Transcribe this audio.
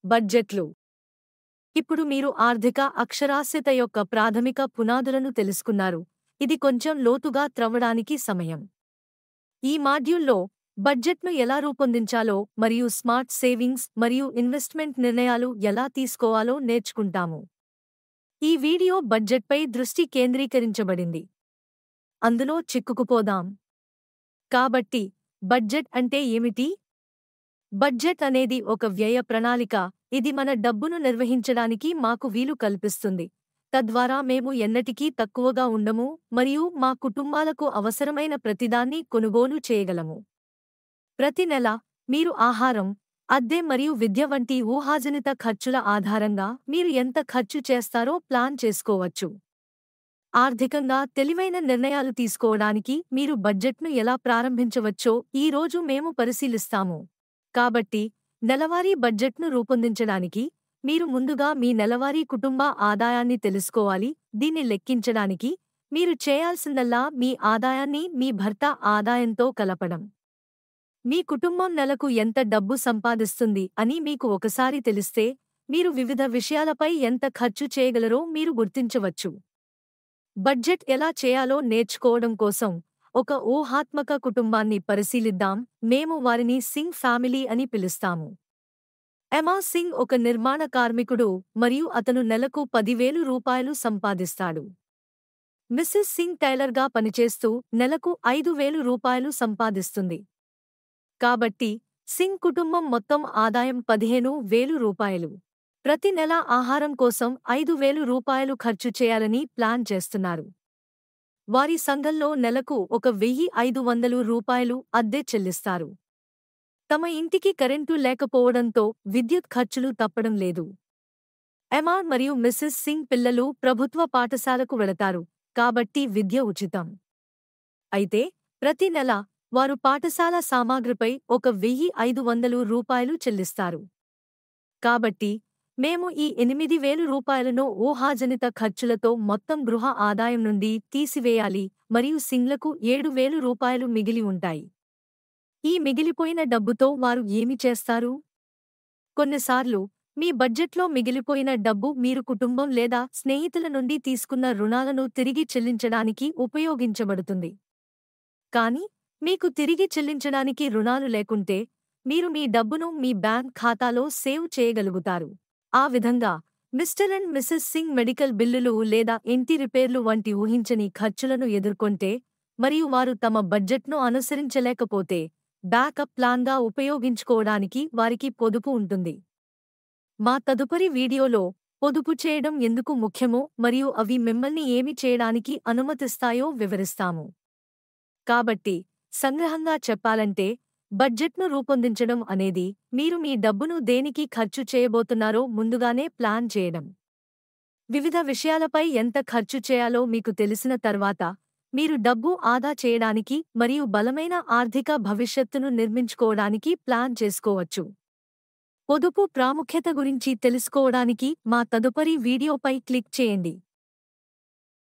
బడ్జెట్లు. ఇప్పుడు మీరు ఆర్థిక అక్షరాస్యత యొక్క ప్రాథమిక పునాదులను తెలుసుకున్నారు. ఇది కొంచెం లోతుగా త్రవ్వడానికి సమయం. ఈ మాడ్యూల్లో బడ్జెట్ను ఎలా రూపొందించాలో మరియు స్మార్ట్ సేవింగ్స్ మరియు ఇన్వెస్ట్మెంట్ నిర్ణయాలు ఎలా తీసుకోవాలో నేర్చుకుంటాము. ఈ వీడియో బడ్జెట్పై దృష్టి కేంద్రీకరించబడింది. అందులో చిక్కుకుపోదాం. కాబట్టి బడ్జెట్ అంటే ఏమిటి? బడ్జెట్ అనేది ఒక వ్యయ ప్రణాళిక. ఇది మన డబ్బును నిర్వహించడానికి మాకు వీలు కల్పిస్తుంది. తద్వారా మేము ఎన్నటికీ తక్కువగా ఉండము మరియు మా కుటుంబాలకు అవసరమైన ప్రతిదాన్ని కొనుగోలు చేయగలము. ప్రతి నెల మీరు ఆహారం, అద్దె మరియు విద్య వంటి ఊహాజనిత ఖర్చుల ఆధారంగా మీరు ఎంత ఖర్చు చేస్తారో ప్లాన్ చేసుకోవచ్చు. ఆర్థికంగా తెలివైన నిర్ణయాలు తీసుకోవడానికి మీరు బడ్జెట్ను ఎలా ప్రారంభించవచ్చో ఈ రోజు మేము పరిశీలిస్తాము. కాబట్టి నెలవారీ బడ్జెట్ను రూపొందించడానికి మీరు ముందుగా మీ నెలవారీ కుటుంబ ఆదాయాన్ని తెలుసుకోవాలి. దీన్ని లెక్కించడానికి మీరు చేయాల్సిందల్లా మీ ఆదాయాన్ని మీ భర్త ఆదాయంతో కలపడం. మీ కుటుంబం నెలకు ఎంత డబ్బు సంపాదిస్తుంది అని మీకు ఒకసారి తెలిస్తే మీరు వివిధ విషయాలపై ఎంత ఖర్చు చేయగలరో మీరు గుర్తించవచ్చు. బడ్జెట్ ఎలా చేయాలో నేర్చుకోవడం కోసం ఒక ఊహాత్మక కుటుంబాన్ని పరిశీలిద్దాం. మేము వారిని సింగ్ ఫ్యామిలీ అని పిలుస్తాము. ఎమా సింగ్ ఒక నిర్మాణ కార్మికుడు మరియు అతను నెలకు 10,000 రూపాయలు సంపాదిస్తాడు. మిసెస్ సింగ్ టైలర్గా పనిచేస్తూ నెలకు 5,000 రూపాయలు సంపాదిస్తుంది. కాబట్టి సింగ్ కుటుంబం మొత్తం ఆదాయం 15,000 రూపాయలు. ప్రతి నెల ఆహారం కోసం 5,000 రూపాయలు ఖర్చు చేయాలని ప్లాన్ చేస్తున్నారు. వారి సంఘంలో నెలకు 1,500 రూపాయలు అద్దె చెల్లిస్తారు. తమ ఇంటికి కరెంటు లేకపోవడంతో విద్యుత్ ఖర్చులు తప్పడం లేదు. ఎమా మరియు మిసెస్ సింగ్ పిల్లలు ప్రభుత్వ పాఠశాలకు వెళతారు, కాబట్టి విద్య ఉచితం. అయితే ప్రతి నెల వారు పాఠశాల సామాగ్రిపై 1,500 రూపాయలు చెల్లిస్తారు. కాబట్టి మేము ఈ 8,000 రూపాయలను ఊహాజనిత ఖర్చులతో మొత్తం గృహ ఆదాయం నుండి తీసివేయాలి మరియు సింగ్లకు 7,000 రూపాయలు మిగిలి ఉంటాయి. ఈ మిగిలిపోయిన డబ్బుతో వారు ఏమి చేస్తారు? కొన్నిసార్లు మీ బడ్జెట్లో మిగిలిపోయిన డబ్బు మీరు కుటుంబం లేదా స్నేహితుల నుండి తీసుకున్న రుణాలను తిరిగి చెల్లించడానికి ఉపయోగించబడుతుంది. కానీ మీకు తిరిగి చెల్లించడానికి రుణాలు లేకుంటే మీరు మీ డబ్బును మీ బ్యాంక్ ఖాతాలో సేవ్ చేయగలుగుతారు. ఆ విధంగా mister and Mrs Singh medical బిల్లులు లేదా ఇంటి రిపేర్లు వంటి ఊహించని ఖర్చులను ఎదుర్కొంటే మరియు వారు తమ బడ్జెట్ను అనుసరించలేకపోతే బ్యాకప్ ప్లాన్గా ఉపయోగించుకోవడానికి వారికి పొదుపు ఉంటుంది. మా తదుపరి వీడియోలో పొదుపు చేయడం ఎందుకు ముఖ్యమో మరియు అవి మిమ్మల్ని ఏమి చేయడానికి అనుమతిస్తాయో వివరిస్తాము. కాబట్టి సంగ్రహంగా చెప్పాలంటే బడ్జెట్ను రూపొందించడం అనేది మీరు మీ డబ్బును దేనికి ఖర్చు చేయబోతున్నారో ముందుగానే ప్లాన్ చేయడం. వివిధ విషయాలపై ఎంత ఖర్చు చేయాలో మీకు తెలిసిన తర్వాత మీరు డబ్బు ఆదా చేయడానికి మరియు బలమైన ఆర్థిక భవిష్యత్తును నిర్మించుకోవడానికి ప్లాన్ చేసుకోవచ్చు. పొదుపు ప్రాముఖ్యత గురించి తెలుసుకోవడానికి మా తదుపరి వీడియోపై క్లిక్ చేయండి.